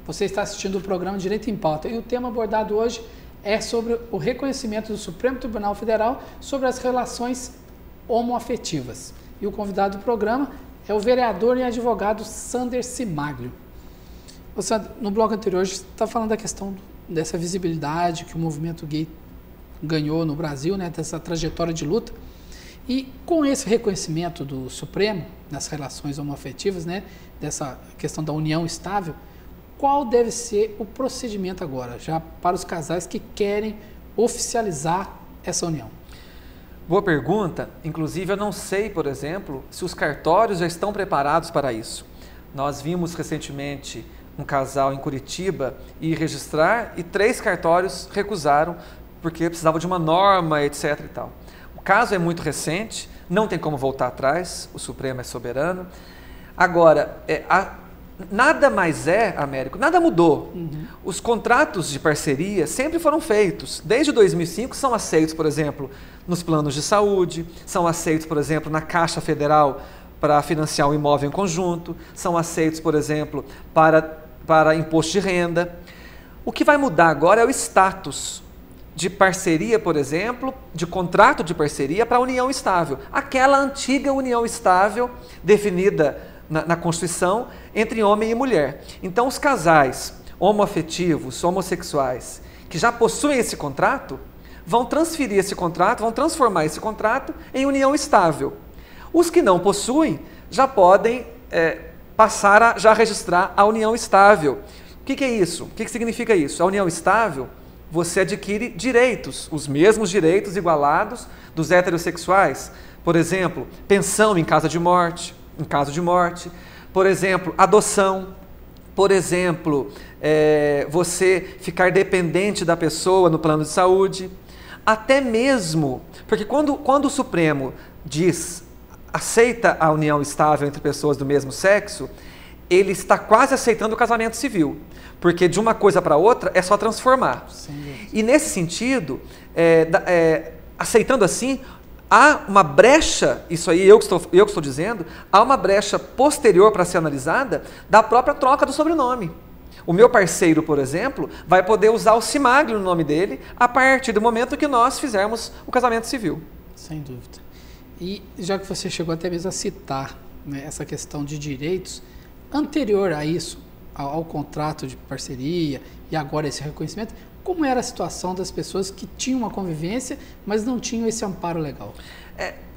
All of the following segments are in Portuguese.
Você está assistindo o programa Direito em Pauta e o tema abordado hoje é sobre o reconhecimento do Supremo Tribunal Federal sobre as relações homoafetivas. E o convidado do programa é o vereador e advogado Sander Cimaglia. No bloco anterior, a gente está falando da questão dessa visibilidade que o movimento gay ganhou no Brasil, né, dessa trajetória de luta. E com esse reconhecimento do Supremo nas relações homoafetivas, né, dessa questão da união estável, qual deve ser o procedimento agora, já para os casais que querem oficializar essa união? Boa pergunta. Inclusive, eu não sei, por exemplo, se os cartórios já estão preparados para isso. Nós vimos recentemente um casal em Curitiba ir registrar e 3 cartórios recusaram porque precisavam de uma norma, etc. e tal. O caso é muito recente, não tem como voltar atrás, o Supremo é soberano. Agora, nada mais Américo, nada mudou. Os contratos de parceria sempre foram feitos. Desde 2005 são aceitos, por exemplo, nos planos de saúde, são aceitos, por exemplo, na Caixa Federal para financiar um imóvel em conjunto, são aceitos, por exemplo, para imposto de renda. O que vai mudar agora é o status de parceria, por exemplo, de contrato de parceria para a união estável. Aquela antiga união estável definida na Constituição entre homem e mulher. Então, os casais homoafetivos, homossexuais, que já possuem esse contrato, vão transferir esse contrato, vão transformar esse contrato em união estável. Os que não possuem já podem passar a já registrar a união estável. O que é isso? O que significa isso? A união estável, você adquire direitos, os mesmos direitos igualados dos heterossexuais. Por exemplo, pensão em caso de morte, por exemplo, adoção, por exemplo, você ficar dependente da pessoa no plano de saúde, até mesmo, porque quando o Supremo aceita a união estável entre pessoas do mesmo sexo, ele está quase aceitando o casamento civil, porque de uma coisa para outra é só transformar. Sim. E nesse sentido, aceitando assim, há uma brecha, isso aí eu que estou dizendo, há uma brecha posterior para ser analisada da própria troca do sobrenome. O meu parceiro, por exemplo, vai poder usar o Cimaglia no nome dele a partir do momento que nós fizermos o casamento civil. Sem dúvida. E já que você chegou até mesmo a citar, né, essa questão de direitos, anterior a isso, ao contrato de parceria e agora esse reconhecimento, como era a situação das pessoas que tinham uma convivência, mas não tinham esse amparo legal?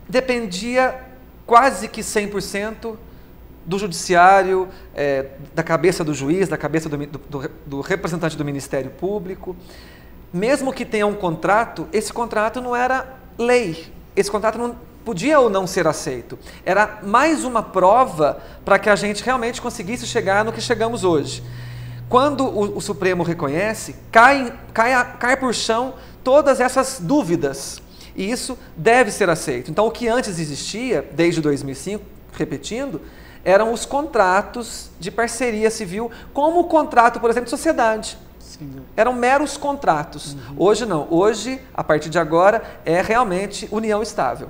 Dependia quase que 100% do judiciário, da cabeça do juiz, da cabeça do representante do Ministério Público. Mesmo que tenha um contrato, esse contrato não era lei. Esse contrato não podia ou não ser aceito. Era mais uma prova para que a gente realmente conseguisse chegar no que chegamos hoje. Quando o Supremo reconhece, cai por chão todas essas dúvidas. E isso deve ser aceito. Então, o que antes existia, desde 2005, repetindo, eram os contratos de parceria civil, como o contrato, por exemplo, de sociedade. Sim. Eram meros contratos. Hoje não. Hoje, a partir de agora, é realmente união estável.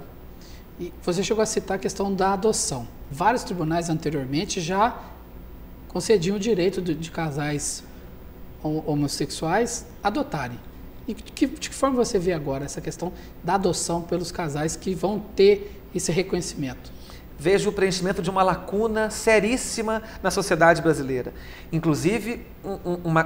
E você chegou a citar a questão da adoção. Vários tribunais anteriormente já concediam o direito de casais homossexuais adotarem. E de que forma você vê agora essa questão da adoção pelos casais que vão ter esse reconhecimento? Vejo o preenchimento de uma lacuna seríssima na sociedade brasileira. Inclusive,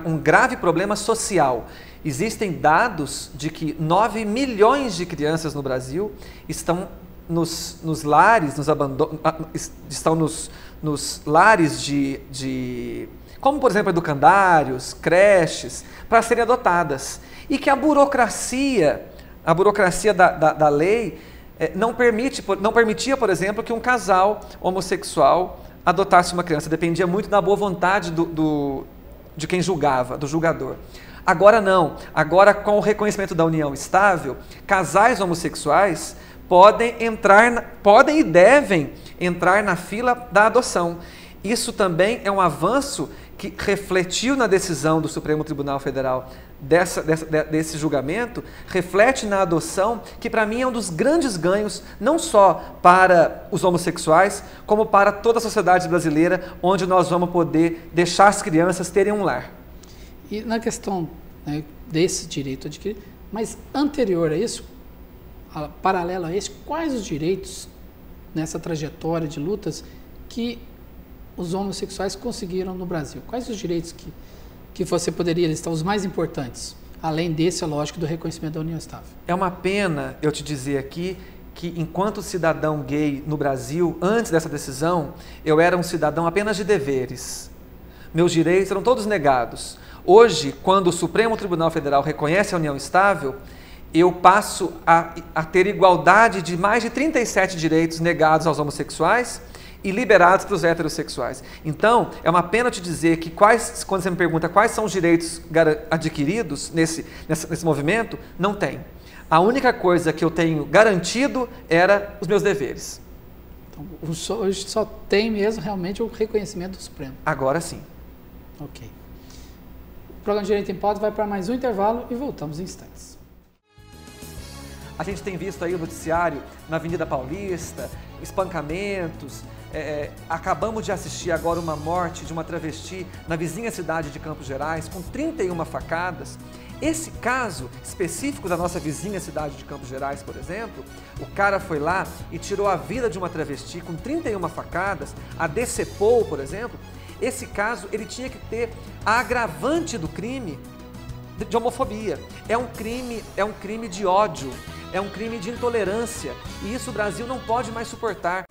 um grave problema social. Existem dados de que 9 milhões de crianças no Brasil estão nos lares, estão nos lares como por exemplo educandários, creches, para serem adotadas. E que a burocracia da lei não permitia, por exemplo, que um casal homossexual adotasse uma criança. Dependia muito da boa vontade de quem julgava, do julgador. Agora não. Agora, com o reconhecimento da união estável, casais homossexuais podem e devem entrar na fila da adoção. Isso também é um avanço que refletiu na decisão do Supremo Tribunal Federal desse julgamento, reflete na adoção, que para mim é um dos grandes ganhos, não só para os homossexuais, como para toda a sociedade brasileira, onde nós vamos poder deixar as crianças terem um lar. E na questão, né, desse direito adquirido, mas anterior a isso, paralelo a esse, quais os direitos nessa trajetória de lutas que os homossexuais conseguiram no Brasil? Quais os direitos que você poderia listar, os mais importantes, além desse, é lógico, do reconhecimento da união estável? É uma pena eu te dizer aqui que, enquanto cidadão gay no Brasil, antes dessa decisão, eu era um cidadão apenas de deveres. Meus direitos eram todos negados. Hoje, quando o Supremo Tribunal Federal reconhece a união estável, eu passo a ter igualdade de mais de 37 direitos negados aos homossexuais e liberados para os heterossexuais. Então, é uma pena te dizer que quando você me pergunta quais são os direitos adquiridos nesse movimento, não tem. A única coisa que eu tenho garantido era os meus deveres. Então, hoje só tem mesmo realmente o reconhecimento do Supremo. Agora sim. Ok. O programa Direito em Pauta vai para mais um intervalo e voltamos em instantes. A gente tem visto aí o noticiário na Avenida Paulista, espancamentos. Acabamos de assistir agora uma morte de uma travesti na vizinha cidade de Campos Gerais, com 31 facadas. Esse caso específico da nossa vizinha cidade de Campos Gerais, por exemplo, o cara foi lá e tirou a vida de uma travesti com 31 facadas, a decepou, por exemplo. Esse caso, ele tinha que ter a agravante do crime de homofobia. É um crime de ódio, é um crime de intolerância, e isso o Brasil não pode mais suportar.